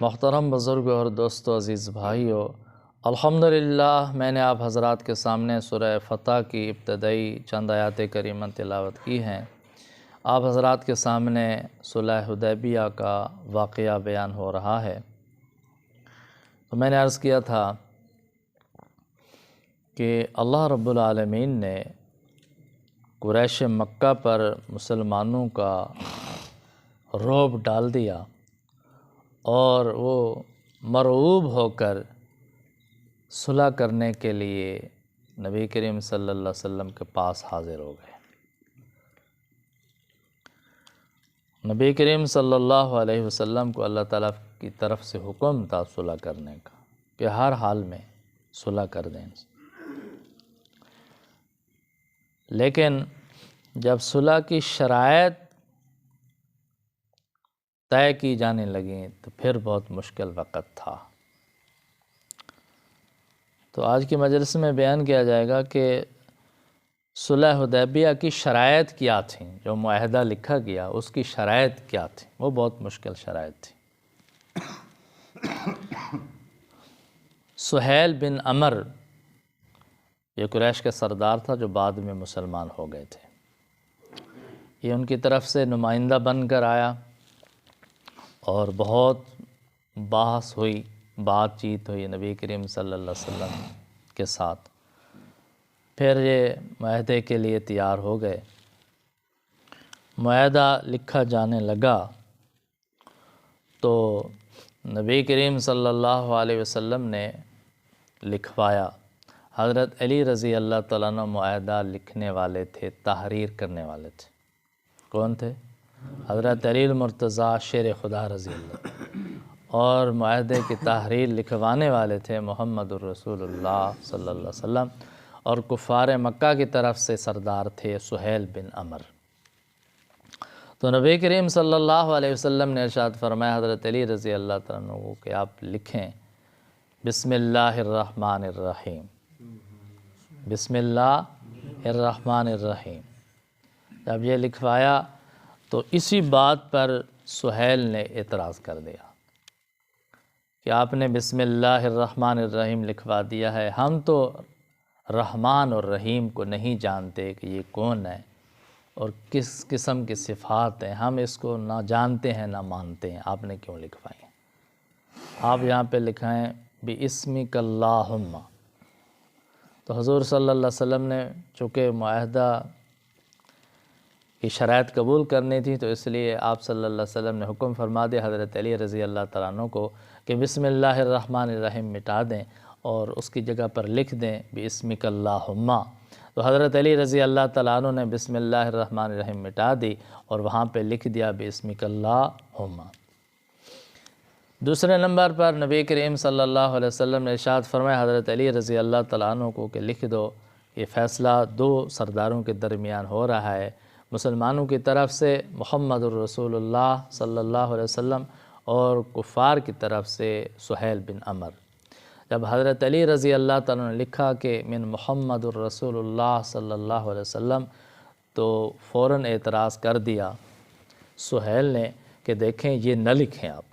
محترم بزرگ اور دوستو، عزیز بھائیو، الحمدللہ میں نے آپ حضرات کے سامنے سورہ فتح کی ابتدائی چند آیات کریمہ تلاوت کی ہیں۔ آپ حضرات کے سامنے صلح حدیبیہ کا واقعہ بیان ہو رہا ہے۔ تو میں نے عرض کیا تھا کہ اللہ رب العالمین نے قریش مکہ پر مسلمانوں کا رعب ڈال دیا اور وہ مرعوب ہو کر صلح کرنے کے لیے نبی کریم صلی اللہ علیہ وسلم کے پاس حاضر ہو گئے۔ نبی کریم صلی اللہ علیہ وسلم کو اللہ تعالیٰ کی طرف سے حکم تھا صلح کرنے کا کہ ہر حال میں صلح کر دیں، لیکن جب صلح کی شرائط طے کی جانے لگیں تو پھر بہت مشکل وقت تھا۔ تو آج کی مجلس میں بیان کیا جائے گا کہ صلح حدیبیہ کی شرائط کیا تھیں، جو معاہدہ لکھا گیا اس کی شرائط کیا تھیں۔ وہ بہت مشکل شرائط تھی۔ سہیل بن عمر یہ قریش کا سردار تھا جو بعد میں مسلمان ہو گئے تھے۔ یہ ان کی طرف سے نمائندہ بن کر آیا اور بہت بحث ہوئی، بات چیت ہوئی نبی کریم صلی اللہ علیہ وسلم کے ساتھ۔ پھر یہ معاہدے کے لیے تیار ہو گئے۔ معاہدہ لکھا جانے لگا تو نبی کریم صلی اللہ علیہ وسلم نے لکھوایا۔ حضرت علی رضی اللہ تعالیٰ عنہ معاہدہ لکھنے والے تھے، تحریر کرنے والے تھے۔ کون تھے؟ حضرت علی المرتضیٰ شیر خدا رضی اللہ، اور معاہدے کی تحریر لکھوانے والے تھے محمد الرسول اللہ صلی اللہ علیہ وسلم، اور کفار مکہ کی طرف سے سردار تھے سہیل بن عمر۔ تو نبی کریم صلی اللہ علیہ وسلم نے ارشاد فرمایا حضرت علی رضی اللہ تعالیٰ عنہ کو کہ آپ لکھیں بسم اللہ الرحمن الرحیم، بسم اللہ الرحمن الرحیم۔ جب یہ لکھوایا تو اسی بات پر سہیل نے اعتراض کر دیا کہ آپ نے بسم اللہ الرحمن الرحیم لکھوا دیا ہے، ہم تو رحمان اور رحیم کو نہیں جانتے کہ یہ کون ہے اور کس قسم کی صفات ہیں، ہم اس کو نہ جانتے ہیں نہ مانتے ہیں، آپ نے کیوں لکھوائی ہیں؟ آپ یہاں پہ لکھائیں بِاسْمِكَ اللَّهُمَّ۔ تو حضور صلی اللہ علیہ وسلم نے چونکہ معاہدہ کی شرائط قبول کرنی تھی تو اس لیے آپ صلی اللہ علیہ وسلم نے حکم فرما دیا حضرت علی رضی اللہ تعالیٰ عنہ کو کہ بسم اللہ الرحمن الرحیم مٹا دیں اور اس کی جگہ پر لکھ دیں بِاسْمِكَ اللَّهُمَّ۔ تو حضرت علی رضی اللہ تعالیٰ عنہ نے بسم اللہ الرحمن الرحیم مٹا دی اور وہاں پہ لکھ دیا بِاسْمِكَ اللَّهُمَّ۔ دوسرے نمبر پر نبی کریم صلی اللہ علیہ وسلم نے ارشاد فرمایا حضرت علی رضی اللہ تعالیٰ عنہ کو کہ لکھ دو، یہ فیصلہ دو سرداروں کے درمیان ہو رہا ہے، مسلمانوں کی طرف سے محمد الرسول اللہ صلی اللہ علیہ وسلم اور کفار کی طرف سے سہیل بن عمر۔ جب حضرت علی رضی اللہ تعالیٰ نے لکھا کہ من محمد الرسول اللہ صلی اللہ علیہ وسلم تو فوراً اعتراض کر دیا سہیل نے کہ دیکھیں یہ نہ لکھیں آپ،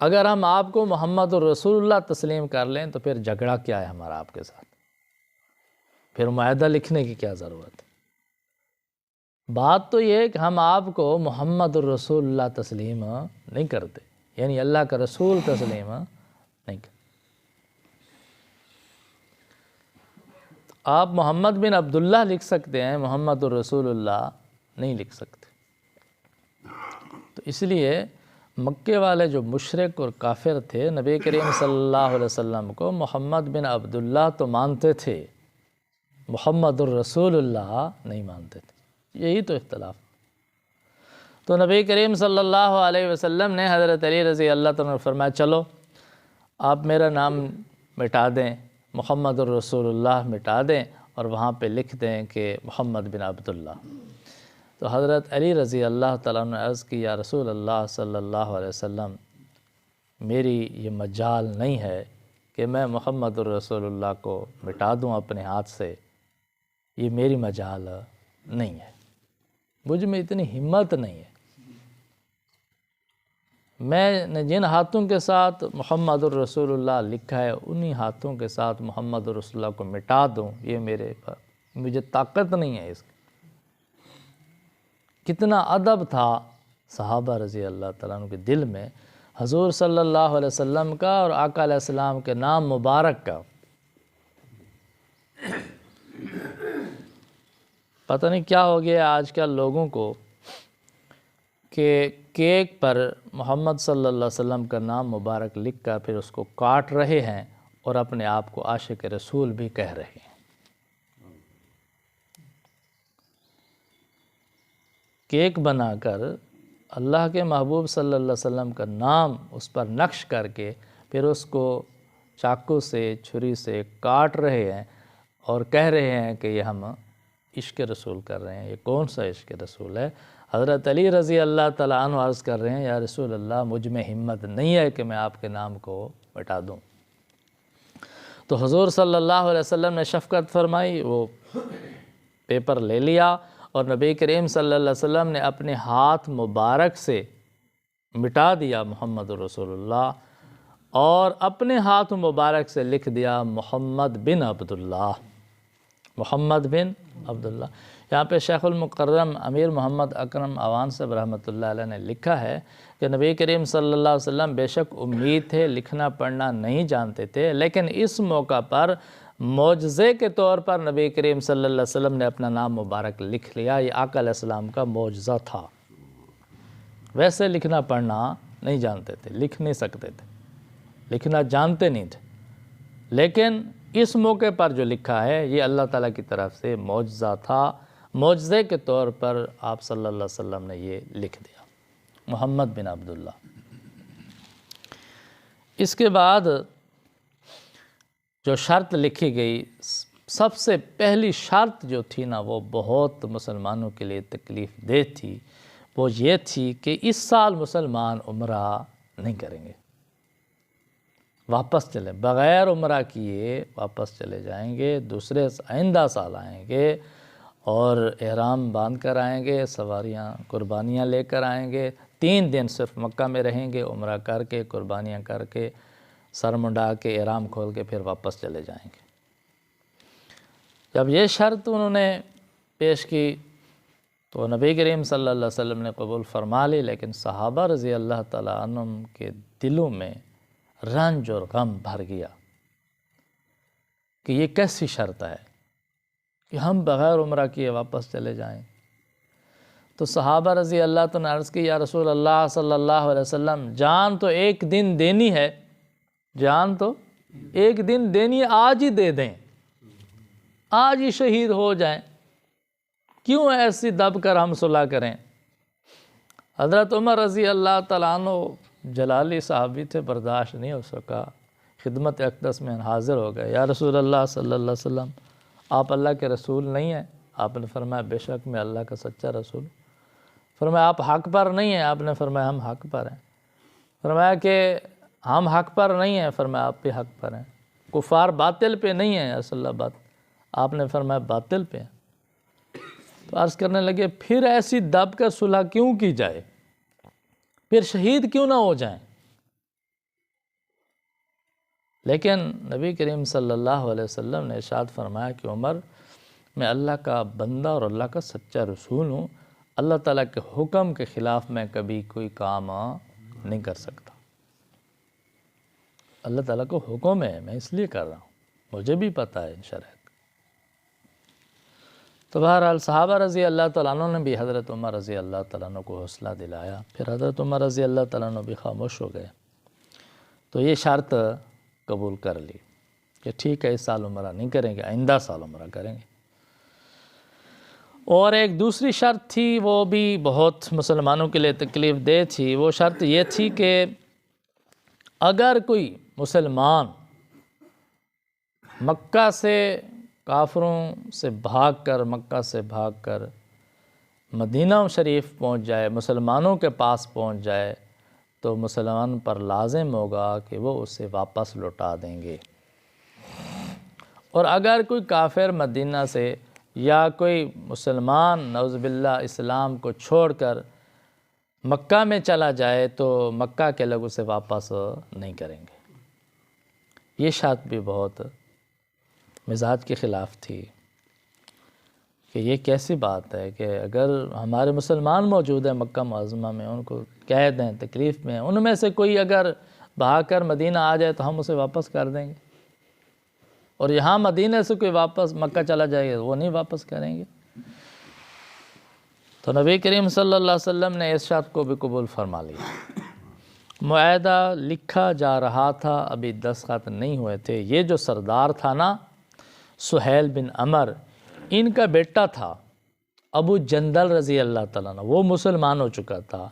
اگر ہم آپ کو محمد الرسول اللہ تسلیم کر لیں تو پھر جھگڑا کیا ہے ہمارا آپ کے ساتھ، پھر معاہدہ لکھنے کی کیا ضرورت ہے؟ بات تو یہ ہے کہ ہم آپ کو محمد الرسول اللہ تسلیم نہیں کرتے، یعنی اللہ کا رسول تسلیم نہیں کرتے۔ آپ محمد بن عبداللہ لکھ سکتے ہیں، محمد الرسول اللہ نہیں لکھ سکتے۔ تو اس لیے مکے والے جو مشرک اور کافر تھے نبی کریم صلی اللہ علیہ وسلم کو محمد بن عبداللہ تو مانتے تھے، محمد الرسول اللہ نہیں مانتے تھے، یہی تو اختلاف۔ تو نبی کریم صلی اللہ علیہ وسلم نے حضرت علی رضی اللہ تعالیٰ عنہ فرمایا چلو آپ میرا نام مٹا دیں، محمد الرسول اللہ مٹا دیں اور وہاں پہ لکھ دیں کہ محمد بن عبداللہ۔ تو حضرت علی رضی اللہ تعالیٰ عنہ نے عرض کی یا رسول اللہ صلی اللہ علیہ وسلم میری یہ مجال نہیں ہے کہ میں محمد الرسول اللہ کو مٹا دوں اپنے ہاتھ سے، یہ میری مجال نہیں ہے، مجھ میں اتنی ہمت نہیں ہے۔ میں نے جن ہاتھوں کے ساتھ محمد الرسول اللہ لکھا ہے انہی ہاتھوں کے ساتھ محمد الرسول اللہ کو مٹا دوں، یہ میرے پر مجھے طاقت نہیں ہے اس کی۔ کتنا ادب تھا صحابہ رضی اللہ تعالیٰ عنہ کے دل میں حضور صلی اللہ علیہ وسلم کا اور آقا علیہ السلام کے نام مبارک کا۔ پتہ نہیں کیا ہو گیا آج کل لوگوں کو کہ کیک پر محمد صلی اللہ علیہ وسلم کا نام مبارک لکھ کر پھر اس کو کاٹ رہے ہیں اور اپنے آپ کو عاشق رسول بھی کہہ رہے ہیں۔ کیک بنا کر اللہ کے محبوب صلی اللہ علیہ وسلم کا نام اس پر نقش کر کے پھر اس کو چاقو سے چھری سے کاٹ رہے ہیں اور کہہ رہے ہیں کہ یہ ہم عشق رسول کر رہے ہیں۔ یہ کون سا عشق رسول ہے؟ حضرت علی رضی اللہ تعالیٰ عنہ عرض کر رہے ہیں یا رسول اللہ مجھ میں ہمت نہیں ہے کہ میں آپ کے نام کو مٹا دوں۔ تو حضور صلی اللہ علیہ وسلم نے شفقت فرمائی، وہ پیپر لے لیا اور نبی کریم صلی اللہ علیہ وسلم نے اپنے ہاتھ مبارک سے مٹا دیا محمد رسول اللہ اور اپنے ہاتھ مبارک سے لکھ دیا محمد بن عبداللہ، محمد بن عبداللہ۔ یہاں پہ شیخ المکرم امیر محمد اکرم اوان صاحب رحمۃ اللہ علیہ نے لکھا ہے کہ نبی کریم صلی اللہ علیہ وسلم بے شک امید تھے، لکھنا پڑھنا نہیں جانتے تھے، لیکن اس موقع پر معجزے کے طور پر نبی کریم صلی اللہ علیہ وسلم نے اپنا نام مبارک لکھ لیا۔ یہ آقا علیہ السلام کا معجزہ تھا۔ ویسے لکھنا پڑھنا نہیں جانتے تھے، لکھ نہیں سکتے تھے، لکھنا جانتے نہیں تھے، لیکن اس موقع پر جو لکھا ہے یہ اللہ تعالیٰ کی طرف سے معجزہ تھا۔ معجزے کے طور پر آپ صلی اللہ علیہ وسلم نے یہ لکھ دیا محمد بن عبداللہ۔ اس کے بعد جو شرط لکھی گئی، سب سے پہلی شرط جو تھی نا وہ بہت مسلمانوں کے لیے تکلیف دہ تھی، وہ یہ تھی کہ اس سال مسلمان عمرہ نہیں کریں گے، واپس چلیں، بغیر عمرہ کیے واپس چلے جائیں گے، دوسرے آئندہ سال آئیں گے اور احرام باندھ کر آئیں گے، سواریاں قربانیاں لے کر آئیں گے، 3 دن صرف مکہ میں رہیں گے، عمرہ کر کے قربانیاں کر کے سر منڈا کے احرام کھول کے پھر واپس چلے جائیں گے۔ جب یہ شرط انہوں نے پیش کی تو نبی کریم صلی اللہ علیہ وسلم نے قبول فرما لی، لیکن صحابہ رضی اللہ تعالیٰ عنہم کے دلوں میں رنج اور غم بھر گیا کہ یہ کیسی شرط ہے کہ ہم بغیر عمرہ کیے واپس چلے جائیں۔ تو صحابہ رضی اللہ تعالیٰ نے عرض کی یا رسول اللہ صلی اللہ علیہ وسلم جان تو ایک دن دینی ہے، جان تو ایک دن دینی ہے، آج ہی دے دیں، آج ہی شہید ہو جائیں، کیوں ایسی دب کر ہم صلح کریں۔ حضرت عمر رضی اللہ تعالیٰ عنہ جلالی صحابی تھے، برداشت نہیں ہو سکا، خدمت اقدس میں حاضر ہو گئے، یا رسول اللہ صلی اللہ علیہ وسلم آپ اللہ کے رسول نہیں ہیں؟ آپ نے فرمایا بے شک میں اللہ کا سچا رسول۔ فرمایا آپ حق پر نہیں ہیں؟ آپ نے فرمایا ہم حق پر ہیں۔ فرمایا کہ ہم حق پر نہیں ہیں؟ فرمایا آپ بھی حق پر ہیں۔ کفار باطل پہ نہیں ہیں یا رسول اللہ بات؟ آپ نے فرمایا باطل پہ ہیں۔ تو عرض کرنے لگے پھر ایسی دب کر صلح کیوں کی جائے، پھر شہید کیوں نہ ہو جائیں۔ لیکن نبی کریم صلی اللہ علیہ وسلم نے ارشاد فرمایا کہ عمر میں اللہ کا بندہ اور اللہ کا سچا رسول ہوں، اللہ تعالیٰ کے حکم کے خلاف میں کبھی کوئی کام نہیں کر سکتا۔ اللہ تعالیٰ کو حکم ہے، میں اس لیے کر رہا ہوں، مجھے بھی پتہ ہے شرعیت۔ تو بہرحال صحابہ رضی اللہ تعالیٰ عنہ نے بھی حضرت عمر رضی اللہ تعالیٰ عنہ کو حوصلہ دلایا، پھر حضرت عمر رضی اللہ تعالیٰ عنہ بھی خاموش ہو گئے۔ تو یہ شرط قبول کر لی کہ ٹھیک ہے اس سال عمرہ نہیں کریں گے، آئندہ سال عمرہ کریں گے۔ اور ایک دوسری شرط تھی، وہ بھی بہت مسلمانوں کے لیے تکلیف دہ تھی۔ وہ شرط یہ تھی کہ اگر کوئی مسلمان مکہ سے کافروں سے بھاگ کر، مکہ سے بھاگ کر مدینہ شریف پہنچ جائے، مسلمانوں کے پاس پہنچ جائے، تو مسلمان پر لازم ہوگا کہ وہ اسے واپس لوٹا دیں گے۔ اور اگر کوئی کافر مدینہ سے یا کوئی مسلمان نعوذ باللہ اسلام کو چھوڑ کر مکہ میں چلا جائے تو مکہ کے لوگ اسے واپس نہیں کریں گے۔ یہ شرط بھی بہت مزاج کے خلاف تھی کہ یہ کیسی بات ہے کہ اگر ہمارے مسلمان موجود ہیں مکہ معظمہ میں، ان کو قید ہیں، تکلیف میں ہیں، ان میں سے کوئی اگر بھاگ کر مدینہ آ جائے تو ہم اسے واپس کر دیں گے، اور یہاں مدینہ سے کوئی واپس مکہ چلا جائے گا وہ نہیں واپس کریں گے۔ تو نبی کریم صلی اللہ علیہ وسلم نے اس شرط کو بھی قبول فرما لیا۔ معاہدہ لکھا جا رہا تھا، ابھی دستخط نہیں ہوئے تھے۔ یہ جو سردار تھا نا سہیل بن عمر، ان کا بیٹا تھا ابو جندل رضی اللہ تعالیٰ عنہ، وہ مسلمان ہو چکا تھا،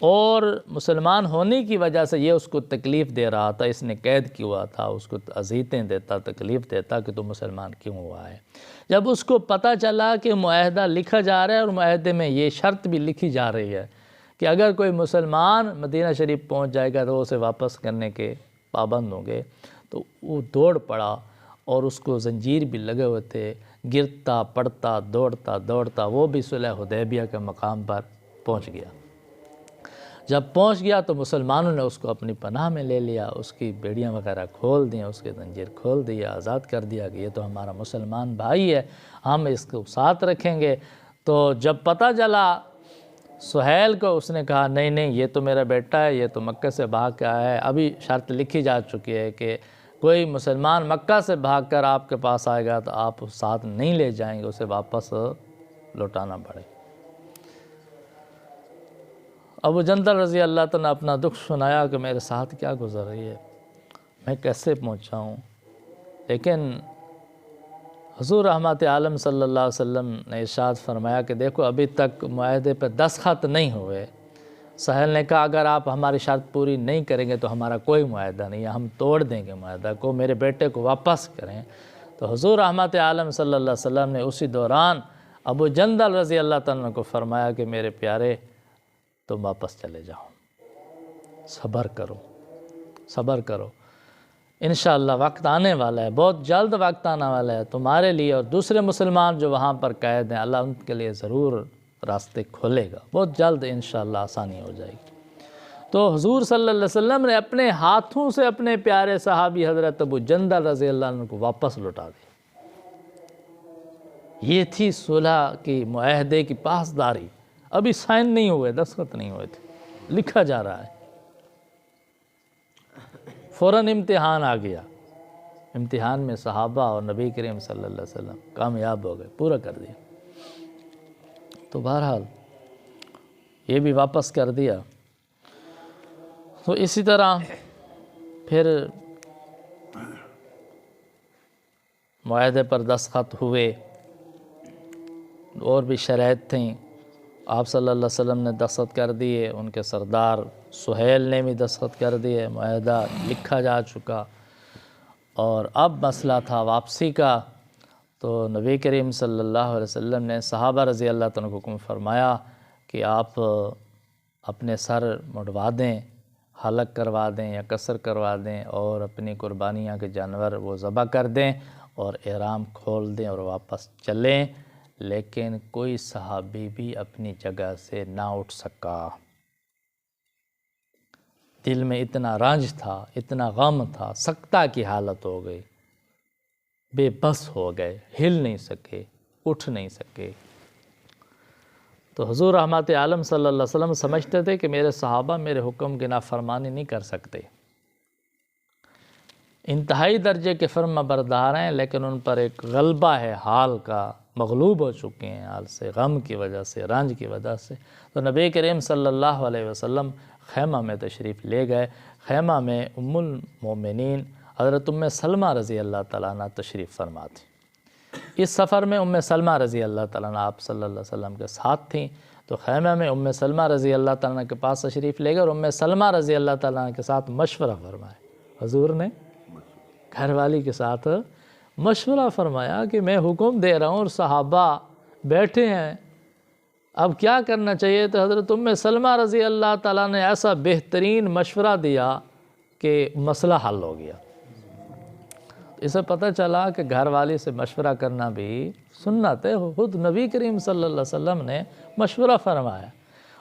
اور مسلمان ہونے کی وجہ سے یہ اس کو تکلیف دے رہا تھا، اس نے قید کیا ہوا تھا، اس کو اذیتیں دیتا، تکلیف دیتا کہ تو مسلمان کیوں ہوا ہے۔ جب اس کو پتہ چلا کہ معاہدہ لکھا جا رہا ہے اور معاہدے میں یہ شرط بھی لکھی جا رہی ہے کہ اگر کوئی مسلمان مدینہ شریف پہنچ جائے گا تو اسے واپس کرنے کے پابند ہوں گے، تو وہ دوڑ پڑا، اور اس کو زنجیر بھی لگے ہوئے تھے، گرتا پڑتا دوڑتا وہ بھی صلح حدیبیہ کے مقام پر پہنچ گیا۔ جب پہنچ گیا تو مسلمانوں نے اس کو اپنی پناہ میں لے لیا، اس کی بیڑیاں وغیرہ کھول دیں، اس کے زنجیر کھول دیا، آزاد کر دیا کہ یہ تو ہمارا مسلمان بھائی ہے، ہم اس کو ساتھ رکھیں گے۔ تو جب پتہ چلا سہیل کو، اس نے کہا نہیں یہ تو میرا بیٹا ہے، یہ تو مکہ سے بھاگ کے آیا ہے، ابھی شرط لکھی جا چکی ہے کہ کوئی مسلمان مکہ سے بھاگ کر آپ کے پاس آئے گا تو آپ ساتھ نہیں لے جائیں گے، اسے واپس لوٹانا پڑے۔ ابو جندل رضی اللہ تعالیٰ نے اپنا دکھ سنایا کہ میرے ساتھ کیا گزر رہی ہے، میں کیسے پہنچا ہوں۔ لیکن حضور رحمت عالم صلی اللہ علیہ وسلم نے ارشاد فرمایا کہ دیکھو ابھی تک معاہدے پہ دستخط نہیں ہوئے۔ سہیل نے کہا اگر آپ ہماری شرط پوری نہیں کریں گے تو ہمارا کوئی معاہدہ نہیں ہے، ہم توڑ دیں گے معاہدہ کو، میرے بیٹے کو واپس کریں۔ تو حضور رحمت عالم صلی اللہ علیہ وسلم نے اسی دوران ابو جندل رضی اللہ تعالیٰ کو فرمایا کہ میرے پیارے تم واپس چلے جاؤ، صبر کرو، انشاءاللہ وقت آنے والا ہے، بہت جلد وقت آنے والا ہے تمہارے لیے اور دوسرے مسلمان جو وہاں پر قید ہیں، اللہ ان کے لیے ضرور راستے کھولے گا، بہت جلد انشاءاللہ آسانی ہو جائے گی۔ تو حضور صلی اللہ علیہ وسلم نے اپنے ہاتھوں سے اپنے پیارے صحابی حضرت ابو جندل رضی اللہ عنہ کو واپس لوٹا دیا۔ یہ تھی صلح کی معاہدے کی پاسداری، ابھی سائن نہیں ہوئے، دستخط نہیں ہوئے تھے، لکھا جا رہا ہے۔ فوراً امتحان آ گیا، امتحان میں صحابہ اور نبی کریم صلی اللہ علیہ وسلم کامیاب ہو گئے، پورا کر دیا۔ تو بہرحال یہ بھی واپس کر دیا۔ تو اسی طرح پھر معاہدے پر دستخط ہوئے، اور بھی شرائط تھیں، آپ صلی اللہ علیہ وسلم نے دستخط کر دیے، ان کے سردار سہیل نے بھی دستخط کر دیے، معاہدہ لکھا جا چکا، اور اب مسئلہ تھا واپسی کا۔ تو نبی کریم صلی اللہ علیہ وسلم نے صحابہ رضی اللہ تعالیٰ کو حکم فرمایا کہ آپ اپنے سر مڑوا دیں، حلق کروا دیں یا قصر کروا دیں، اور اپنی قربانیاں کے جانور وہ ذبح کر دیں اور احرام کھول دیں اور واپس چلیں۔ لیکن کوئی صحابی بھی اپنی جگہ سے نہ اٹھ سکا، دل میں اتنا رنج تھا، اتنا غم تھا، سکتہ کی حالت ہو گئی، بے بس ہو گئے، ہل نہیں سکے، اٹھ نہیں سکے۔ تو حضور رحمت عالم صلی اللہ علیہ وسلم سمجھتے تھے کہ میرے صحابہ میرے حکم کی نافرمانی نہیں کر سکتے، انتہائی درجے کے فرما بردار ہیں، لیکن ان پر ایک غلبہ ہے حال کا، مغلوب ہو چکے ہیں حال سے، غم کی وجہ سے، رنج کی وجہ سے۔ تو نبی کریم صلی اللہ علیہ وسلم خیمہ میں تشریف لے گئے۔ خیمہ میں ام المومنین حضرت ام سلمہ رضی اللہ تعالیٰ عنہ تشریف فرما تھی۔ اس سفر میں ام سلمہ رضی اللہ تعالیٰ عنہ آپ صلی اللہ علیہ وسلم کے ساتھ تھیں۔ تو خیمہ میں ام سلمہ رضی اللہ تعالیٰ عنہ کے پاس تشریف لے گئے، اور ام سلمہ رضی اللہ تعالیٰ عنہ کے ساتھ مشورہ فرمایا۔ حضور نے گھر والی کے ساتھ مشورہ فرمایا کہ میں حکم دے رہا ہوں اور صحابہ بیٹھے ہیں، اب کیا کرنا چاہیے؟ تو حضرت ام سلمہ رضی اللہ تعالیٰ نے ایسا بہترین مشورہ دیا کہ مسئلہ حل ہو گیا۔ اسے پتہ چلا کہ گھر والی سے مشورہ کرنا بھی سنت ہے، خود نبی کریم صلی اللہ علیہ وسلم نے مشورہ فرمایا،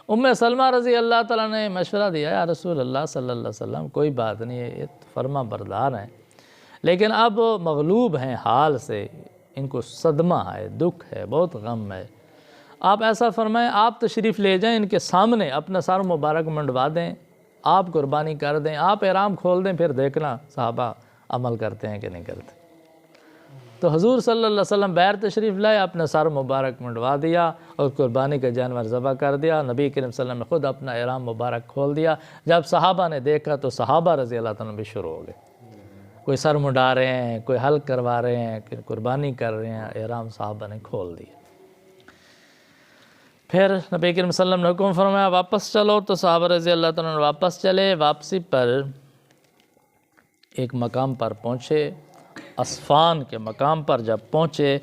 سلمہ رضی اللہ تعالیٰ نے مشورہ دیا، یا رسول اللہ صلی اللہ علیہ وسلم کوئی بات نہیں ہے، یہ فرما بردار ہیں، لیکن اب مغلوب ہیں حال سے، ان کو صدمہ ہے، دکھ ہے، بہت غم ہے، آپ ایسا فرمائیں آپ تشریف لے جائیں، ان کے سامنے اپنا سر مبارک منڈوا دیں، آپ قربانی کر دیں، آپ احرام کھول دیں، پھر دیکھنا صحابہ عمل کرتے ہیں کہ نہیں کرتے۔ تو حضور صلی اللہ علیہ وسلم بیر تشریف لائے، اپنا سر مبارک منڈوا دیا اور قربانی کا جانور ذبح کر دیا۔ نبی کریم صلی اللہ علیہ وسلم نے خود اپنا احرام مبارک کھول دیا۔ جب صحابہ نے دیکھا تو صحابہ رضی اللہ تعالیٰ بھی شروع ہو گئے، کوئی سر منڈا رہے ہیں، کوئی حلق کروا رہے ہیں، کوئی قربانی کر رہے ہیں، احرام صحابہ نے کھول دیا۔ پھر نبی کریم صلی اللہ علیہ وسلم نے حکم فرمایا واپس چلو، تو صحابہ رضی اللہ تعالیٰ نے واپس چلے۔ واپسی پر ایک مقام پر پہنچے، اسفان کے مقام پر جب پہنچے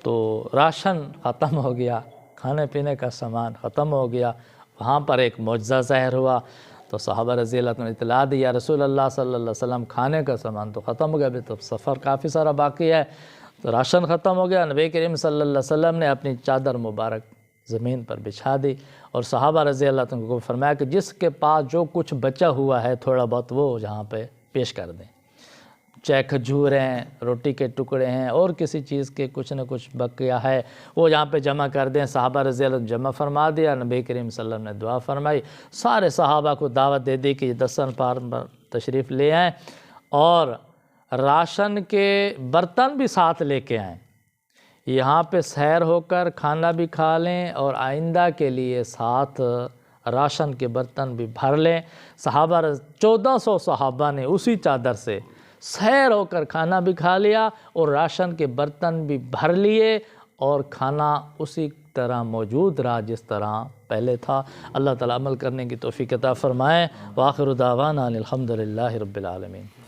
تو راشن ختم ہو گیا، کھانے پینے کا سامان ختم ہو گیا۔ وہاں پر ایک معجزہ ظاہر ہوا، تو صحابہ رضی اللہ عنہ نے اطلاع دی، یا رسول اللہ صلی اللہ علیہ وسلم کھانے کا سامان تو ختم ہو گیا، ابھی تو سفر کافی سارا باقی ہے، تو راشن ختم ہو گیا۔ نبی کریم صلی اللہ علیہ وسلم نے اپنی چادر مبارک زمین پر بچھا دی اور صحابہ رضی اللہ عنہ کو فرمایا کہ جس کے پاس جو کچھ بچا ہوا ہے تھوڑا بہت وہ جہاں پہ پیش کر دیں، چاہے کھجور ہیں، روٹی کے ٹکڑے ہیں، اور کسی چیز کے کچھ نہ کچھ بقیہ ہے وہ یہاں پہ جمع کر دیں۔ صحابہ رضی اللہ عنہ جمع فرما دیا۔ نبی کریم صلی اللہ علیہ وسلم نے دعا فرمائی، سارے صحابہ کو دعوت دے دی کہ یہ دسترخوان پر تشریف لے آئیں اور راشن کے برتن بھی ساتھ لے کے آئیں، یہاں پہ سیر ہو کر کھانا بھی کھا لیں اور آئندہ کے لیے ساتھ راشن کے برتن بھی بھر لیں۔ 1400 صحابہ نے اسی چادر سے سیر ہو کر کھانا بھی کھا لیا اور راشن کے برتن بھی بھر لیے، اور کھانا اسی طرح موجود رہا جس طرح پہلے تھا۔ اللہ تعالیٰ عمل کرنے کی توفیق عطا فرمائے۔ وآخر دعوانا الحمدللہ رب العالمین۔